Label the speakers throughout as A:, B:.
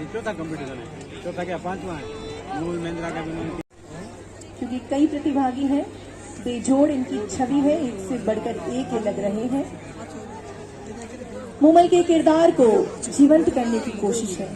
A: ये चौथा कंपटीशन है, चौथा क्या पांचवा है। मूल महिंद्रा का भी
B: क्योंकि कई प्रतिभागी हैं, बेजोड़ इनकी छवि है, एक से बढ़कर एक लग रहे हैं। मूमल के किरदार को जीवंत करने की कोशिश है।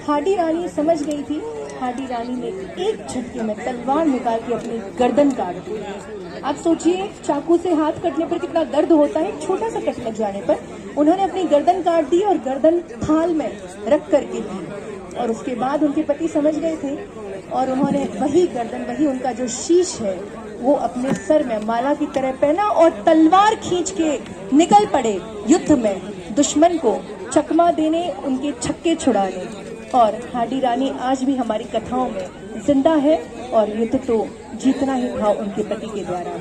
B: हाडी रानी समझ गई थी। हाडी रानी ने एक झटके में तलवार निकाल के अपनी गर्दन काट दी। आप सोचिए, चाकू से हाथ कटने पर कितना दर्द होता है। छोटा सा कट लग जाने पर उन्होंने अपनी गर्दन काट दी और गर्दन थाल में रख करके दी। और उसके बाद उनके पति समझ गए थे और उन्होंने वही गर्दन, वही उनका जो शीश है वो अपने सर में माला की तरह पहना और तलवार खींच के निकल पड़े युद्ध में, दुश्मन को चकमा देने, उनके छक्के छुड़ाने। और हाडी रानी आज भी हमारी कथाओं में जिंदा है और युद्ध तो जीतना ही था उनके पति के द्वारा।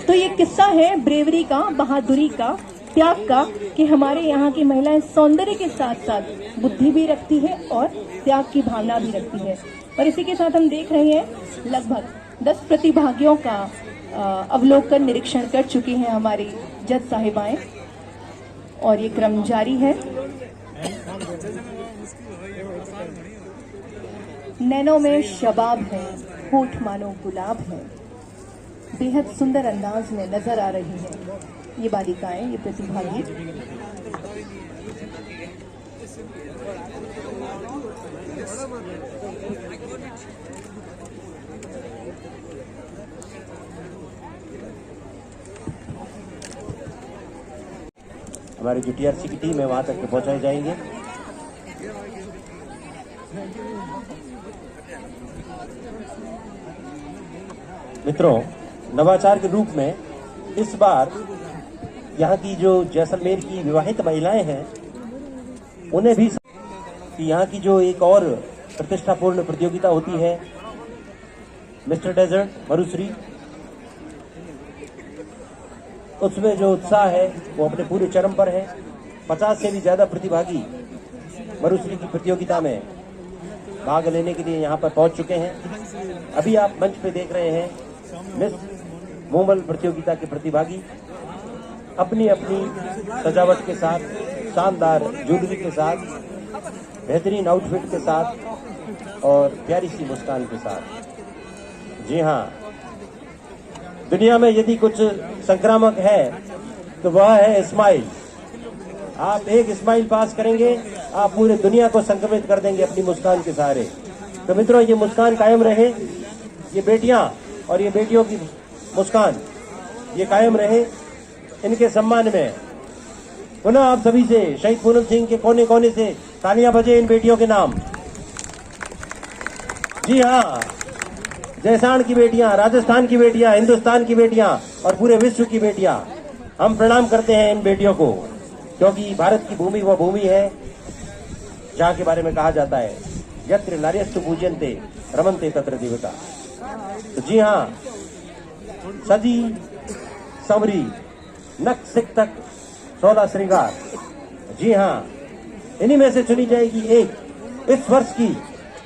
B: तो ये किस्सा है ब्रेवरी का, बहादुरी का, त्याग का, कि हमारे यहाँ की महिलाएं सौंदर्य के साथ साथ बुद्धि भी रखती है और त्याग की भावना भी रखती है। और इसी के साथ हम देख रहे हैं लगभग 10 प्रतिभागियों का अवलोकन, निरीक्षण कर चुकी हैं हमारी जज साहिबाएं और ये क्रम जारी है। नैनों में शबाब है, होठ मानो गुलाब है, बेहद सुंदर अंदाज में नजर आ रही है ये बालिकाएं, ये प्रतिभागी।
C: हमारी जो टीआरसी की टीम है वहां तक पहुंचाए जाएंगे। मित्रों, नवाचार के रूप में इस बार यहाँ की जो जैसलमेर की विवाहित महिलाएं हैं उन्हें भी कि यहाँ की जो एक और प्रतिष्ठापूर्ण प्रतियोगिता होती है मिस्टर डेजर्ट मरुश्री, उसमें जो उत्साह है वो अपने पूरे चरम पर है। 50 से भी ज्यादा प्रतिभागी मरुश्री की प्रतियोगिता में भाग लेने के लिए यहाँ पर पहुंच चुके हैं। अभी आप मंच पे देख रहे हैं मिस मूमल प्रतियोगिता के प्रतिभागी अपनी अपनी सजावट के साथ, शानदार ज्वेलरी के साथ, बेहतरीन आउटफिट के साथ और प्यारी सी मुस्कान के साथ। जी हाँ, दुनिया में यदि कुछ संक्रामक है तो वह है स्माइल। आप एक स्माइल पास करेंगे, आप पूरे दुनिया को संक्रमित कर देंगे अपनी मुस्कान के सहारे। तो मित्रों, ये मुस्कान कायम रहे, ये बेटियां और ये बेटियों की मुस्कान ये कायम रहे। इनके सम्मान में पुनः आप सभी से शहीद पूनम सिंह के कोने कोने से तालियां बजे इन बेटियों के नाम। जी हाँ, जैसाण की बेटियां, राजस्थान की बेटियां, हिंदुस्तान की बेटियां और पूरे विश्व की बेटियां, हम प्रणाम करते हैं इन बेटियों को, क्योंकि भारत की भूमि वह भूमि है जहाँ के बारे में कहा जाता है यत्र नार्यस्तु पूज्यन्ते रमन्ते तत्र देवता। तो जी हाँ, सजी संवरी नख सिख तक 16 श्रृंगार। जी हाँ, इन्हीं में से चुनी जाएगी एक इस वर्ष की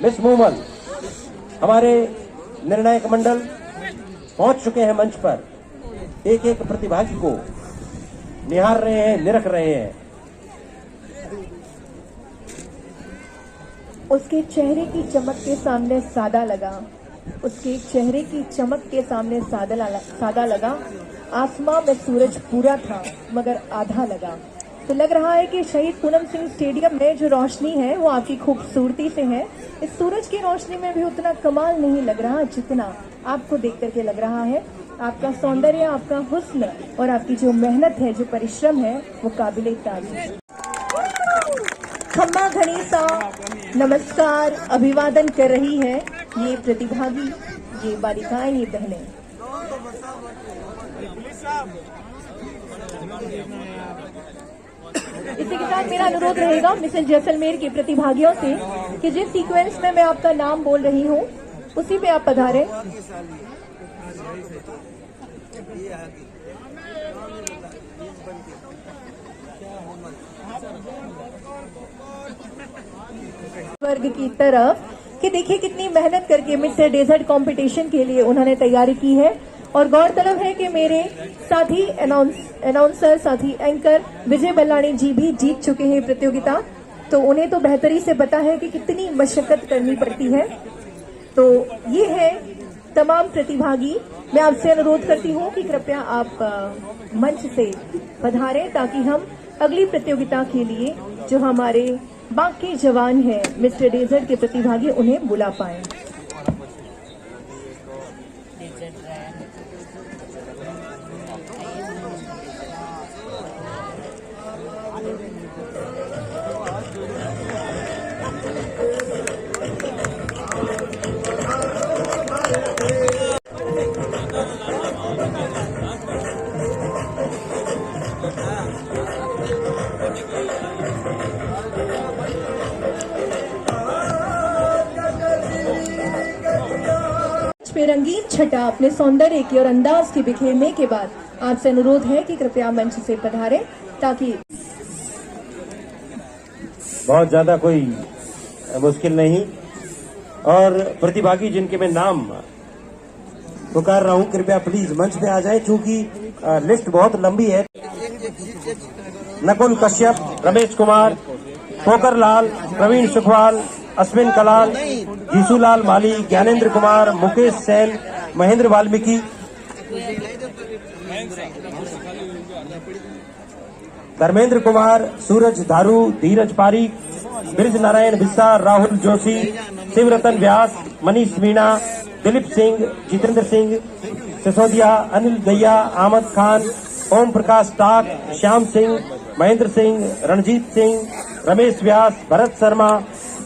C: मिस मूमल। हमारे निर्णायक मंडल पहुंच चुके हैं मंच पर, एक एक प्रतिभागी को निहार रहे हैं, निरख रहे हैं।
B: उसके चेहरे की चमक के सामने सादा लगा, उसके चेहरे की चमक के सामने सादा लगा। आसमां में सूरज पूरा था मगर आधा लगा। तो लग रहा है कि शहीद पूनम सिंह स्टेडियम में जो रोशनी है वो आपकी खूबसूरती से है। इस सूरज की रोशनी में भी उतना कमाल नहीं लग रहा जितना आपको देख करके लग रहा है। आपका सौंदर्य, आपका हुस्न और आपकी जो मेहनत है, जो परिश्रम है, वो काबिले तारीफ। खम्मा घनीसा नमस्कार, अभिवादन कर रही है ये प्रतिभागी, ये बालिकाएं, ये बहनें। इसी के साथ मेरा अनुरोध रहेगा मिसेस जैसलमेर के प्रतिभागियों से कि जिस सीक्वेंस में मैं आपका नाम बोल रही हूँ उसी पे आप पधारें। वर्ग की तरफ कि देखिए कितनी मेहनत करके मिस्टर डेजर्ट कंपटीशन के लिए उन्होंने तैयारी की है। और गौरतलब है कि मेरे साथी अनाउंसर साथी एंकर विजय बल्लानी जी भी जीत चुके हैं प्रतियोगिता, तो उन्हें तो बेहतरी से पता है कि कितनी मशक्कत करनी पड़ती है। तो ये है तमाम प्रतिभागी। मैं आपसे अनुरोध करती हूँ कि कृपया आप मंच से पधारें ताकि हम अगली प्रतियोगिता के लिए जो हमारे बाकी जवान हैं मिस्टर डेजर्ट के प्रतिभागी उन्हें बुला पाएं। पे रंगीन छटा अपने सौंदर्य की और अंदाज के बिखेरने के बाद आपसे अनुरोध है कि कृपया मंच से पधारें ताकि
C: बहुत ज्यादा कोई मुश्किल नहीं। और प्रतिभागी जिनके मैं नाम पुकार रहा हूं कृपया प्लीज मंच पे आ जाए, क्योंकि लिस्ट बहुत लंबी है। नकुल कश्यप, रमेश कुमार, पोकर लाल, प्रवीण सुखवाल, अश्विन कलाल, जीसूलाल माली, ज्ञानेंद्र कुमार, मुकेश सेन, महेंद्र वाल्मीकि, धर्मेंद्र कुमार, सूरज धारू, धीरज पारीक, ब्रिज नारायण बिस्सा, राहुल जोशी, शिवरतन व्यास, मनीष मीणा, दिलीप सिंह, जितेंद्र सिंह सिसोदिया, अनिल दहिया, अहमद खान, ओम प्रकाश टाक, श्याम सिंह, महेंद्र सिंह, रणजीत सिंह, रमेश व्यास, भरत शर्मा,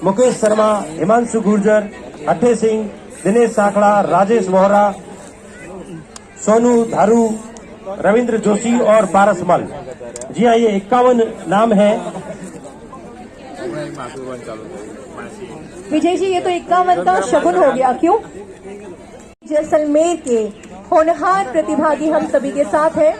C: मुकेश शर्मा, हिमांशु गुर्जर, अठे सिंह, दिनेश साखड़ा, राजेश वोहरा, सोनू धारू, रविंद्र जोशी और पारस मल। जी हाँ, ये 51 नाम है।
B: विजय जी, ये तो 51 का शगुन हो गया। क्यों? जैसलमेर के होनहार प्रतिभागी हम सभी के साथ हैं।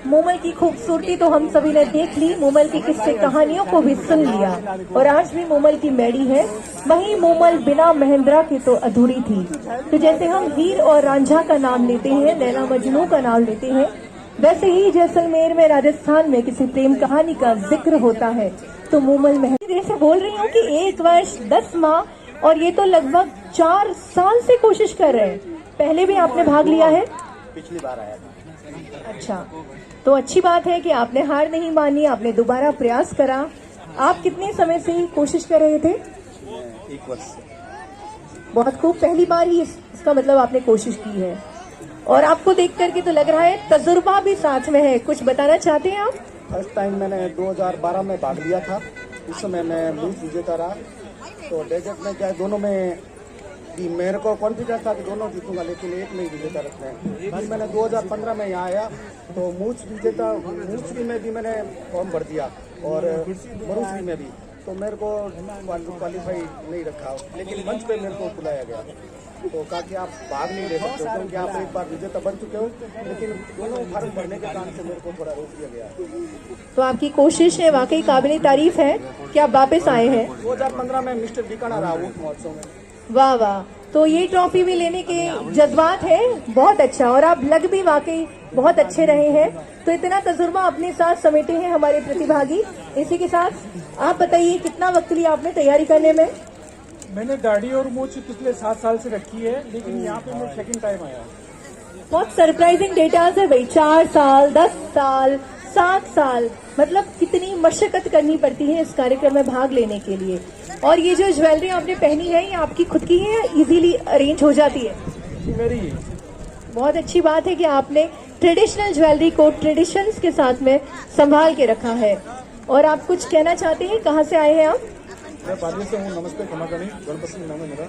B: मूमल की खूबसूरती तो हम सभी ने देख ली, मूमल की किस्से कहानियों को भी सुन लिया और आज भी मूमल की मैडी है। वहीं मूमल बिना महेंद्रा के तो अधूरी थी। तो जैसे हम हीर और रांझा का नाम लेते हैं, लैला मजनू का नाम लेते हैं, वैसे ही जैसलमेर में राजस्थान में किसी प्रेम कहानी का जिक्र होता है तो मूमल में जैसे बोल रही हूँ कि 1 वर्ष 10 माह और ये तो लगभग 4 साल से कोशिश कर रहे हैं। पहले भी आपने भाग लिया है?
C: पिछली बार आया था।
B: अच्छा, तो अच्छी बात है कि आपने हार नहीं मानी, आपने दोबारा प्रयास करा। आप कितने समय से कोशिश कर रहे थे?
C: 1 वर्ष।
B: बहुत खूब, पहली बार ही इसका मतलब आपने कोशिश की है और आपको देख करके तो लग रहा है तजुर्बा भी साथ में है। कुछ बताना चाहते हैं आप?
D: फर्स्ट टाइम मैंने 2012 में भाग लिया था, उस समय मैं मूस विजेता रहा। तो डेजर्ट में क्या दोनों में कि मेरे को कॉन्फिडेंस था कि दोनों जीतूंगा, लेकिन एक में ही विजेता रखते हैं। फिर मैंने 2015 में यहाँ आया तो मूसरी में भी मैंने फॉर्म भर दिया और मरूसरी में भी, तो मेरे को क्वालिफाई नहीं रखा, लेकिन मंच पे मेरे को बुलाया गया तो कहा कि आप भाग नहीं ले सकते क्योंकि आप एक बार विजेता बन चुके हो, लेकिन दोनों फार्म भरने के कारण से मेरे को थोड़ा रोक दिया गया।
B: तो आपकी कोशिश है वाकई काबिल तारीफ है कि आप वापस आए हैं।
D: 2015 में मिस्टर बीकाना रहा ऊँट महोत्सव में।
B: वाह वाह, तो ये ट्रॉफी भी लेने के जज्बात है, बहुत अच्छा। और आप लग भी वाकई बहुत अच्छे रहे हैं। तो इतना तजुर्बा अपने साथ समेटे हैं हमारे प्रतिभागी। इसी के साथ आप बताइए कितना वक्त लिया आपने तैयारी करने में?
A: मैंने दाढ़ी और मूछ पिछले 7 साल से रखी है, लेकिन यहाँ पे मैं सेकंड टाइम आया।
B: बहुत सरप्राइजिंग डेटाज है भाई। 4 साल, 10 साल, 7 साल, मतलब कितनी मशक्कत करनी पड़ती है इस कार्यक्रम में भाग लेने के लिए। और ये जो ज्वेलरी आपने पहनी है ये आपकी खुद की है या इजीली अरेंज हो जाती है?
A: मेरी
B: बहुत अच्छी बात है कि आपने ट्रेडिशनल ज्वेलरी को ट्रेडिशंस के साथ में संभाल के रखा है। और आप कुछ कहना चाहते हैं? कहाँ से आए हैं आप?
D: मैं पाली से हूँ। नमस्ते, खमागणी, गणपति नाम है मेरा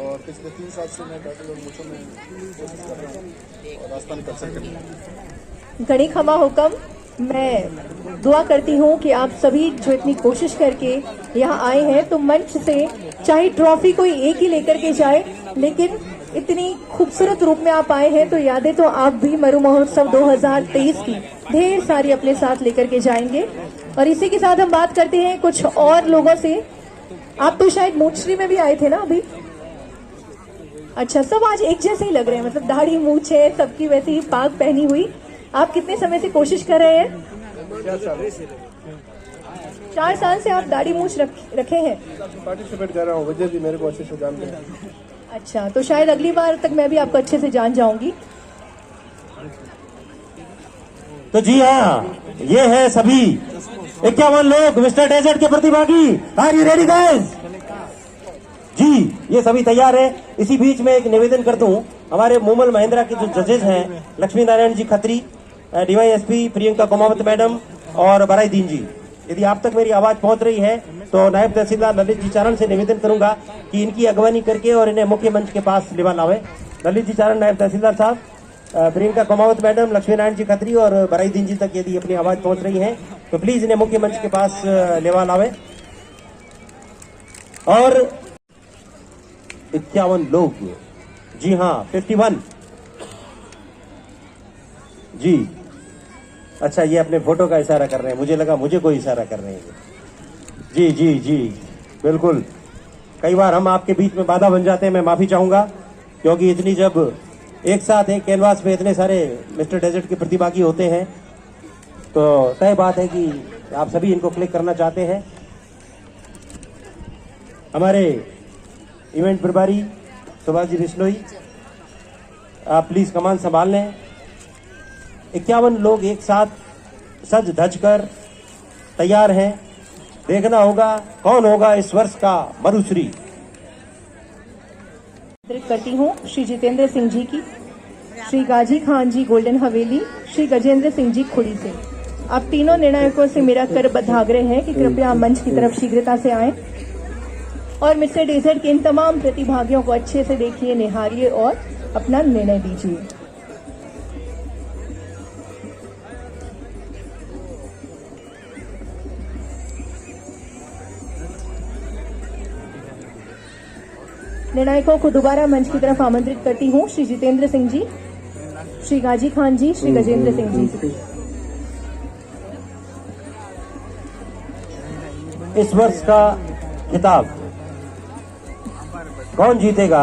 D: और पिछले 3 साल से मैं दाढ़ी और मूछों में कोशिश कर रहा हूँ और राजस्थानी कल्चर के लिए।
B: घड़ी खमा हुकम। मैं दुआ करती हूँ कि आप सभी जो इतनी कोशिश करके यहाँ आए हैं तो मंच से चाहे ट्रॉफी कोई एक ही लेकर के जाए, लेकिन इतनी खूबसूरत रूप में आप आए हैं तो यादें तो आप भी मरु महोत्सव 2023 की ढेर सारी अपने साथ लेकर के जाएंगे। और इसी के साथ हम बात करते हैं कुछ और लोगों से। आप तो शायद मोचरी में भी आए थे ना अभी। अच्छा, सब आज एक जैसे ही लग रहे हैं, मतलब दाढ़ी मूछ है सबकी वैसे ही पाग पहनी हुई। आप कितने समय से कोशिश कर रहे हैं? 4 साल से आप दाढ़ी मूछ रखे हैं।
E: पार्टिसिपेट कर रहा हूँ, वजह भी मेरे को अच्छे से जानते हैं।
B: अच्छा, तो शायद अगली बार तक मैं भी आपको अच्छे से जान जाऊंगी।
C: तो जी हाँ, ये है सभी 51 लोग मिस्टर डेजर्ट के प्रतिभागी। Are you ready guys? जी, ये सभी तैयार है। इसी बीच में एक निवेदन कर दूं, हमारे मूमल महिंद्रा के जो जजेस हैं, लक्ष्मी नारायण जी खत्री, डीवाईएसपी प्रियंका कुमावत मैडम और बराई दीन जी, यदि आप तक मेरी आवाज पहुंच रही है तो नायब तहसीलदार ललित जी चारण से निवेदन करूंगा कि इनकी अगवानी करके और इन्हें मुख्य मंच के पास लेवा लावे। ललित जी चारण, नायब तहसीलदार साहब, प्रियंका कुमावत मैडम, लक्ष्मी नारायण जी खत्री और बराई दीन जी तक यदि अपनी आवाज पहुंच रही है तो प्लीज इन्हें मुख्य मंच के पास लेवा लावे। और 51 लोग, जी हाँ 51 जी। अच्छा, ये अपने फोटो का इशारा कर रहे हैं, मुझे लगा मुझे कोई इशारा कर रहे हैं। जी जी जी बिल्कुल, कई बार हम आपके बीच में बाधा बन जाते हैं, मैं माफी चाहूंगा, क्योंकि इतनी जब एक साथ एक कैनवास पे इतने सारे मिस्टर डेजर्ट के प्रतिभागी होते हैं तो तय बात है कि आप सभी इनको क्लिक करना चाहते हैं। हमारे इवेंट प्रभारी सुभाष जी बिश्नोई, आप प्लीज कमान संभाल लें। 51 लोग एक साथ सज धज कर तैयार हैं। देखना होगा कौन होगा इस वर्ष का मरुश्री।
B: करती हूँ श्री जितेंद्र सिंह जी की, श्री गाजी खान जी गोल्डन हवेली, श्री गजेंद्र सिंह जी खुड़ी से। आप तीनों निर्णायकों से मेरा करबद्ध आग्रह है कि कृपया मंच की तरफ शीघ्रता से आएं और मिस्टर डेजर्ट के इन तमाम प्रतिभागियों को अच्छे से देखिए, निहारिए और अपना निर्णय दीजिए। निर्णायकों को दोबारा मंच की तरफ आमंत्रित करती हूँ, श्री जितेंद्र सिंह जी, श्री गाजी खान जी, श्री गजेंद्र सिंह जी।
C: इस वर्ष का खिताब कौन जीतेगा?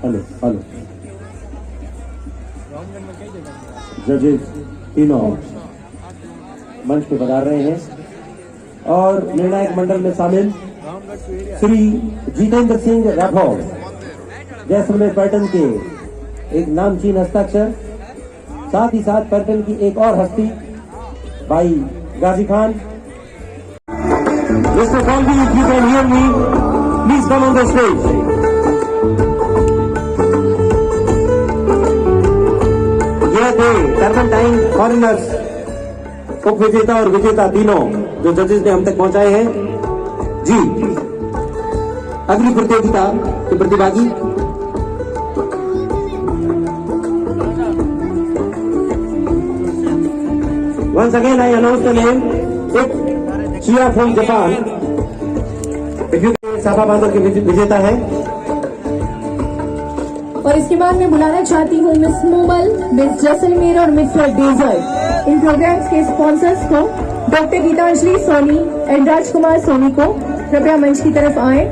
C: हेलो हेलो, जजेस तीनों मंच पे पधार रहे हैं और निर्णायक मंडल में शामिल श्री जितेंद्र सिंह राठौर, जैसलमेर पैटर्न के एक नामचीन हस्ताक्षर, साथ ही साथ पैटर्न की एक और हस्ती भाई Ghazi Khan. Mr. Colby, if you can hear me, please come on the stage. यह थे टर्बेंटाइन फॉरेनर्स उप विजेता और विजेता तीनों जो जजेस ने हम तक पहुंचाए हैं। जी, अगली प्रतियोगिता के प्रतिभागी once again I announce the name. Chia from Japan साफा बांधर के विजेता है।
B: और इसके बाद मैं बुलाना चाहती हूँ मिस मूमल, मिस जैसलमेर और मिस्टर डेजर्ट। इन प्रोग्राम्स के स्पॉन्सर्स को डॉक्टर गीतांजलि सोनी एंड राजकुमार सोनी को कृपया मंच की तरफ आए।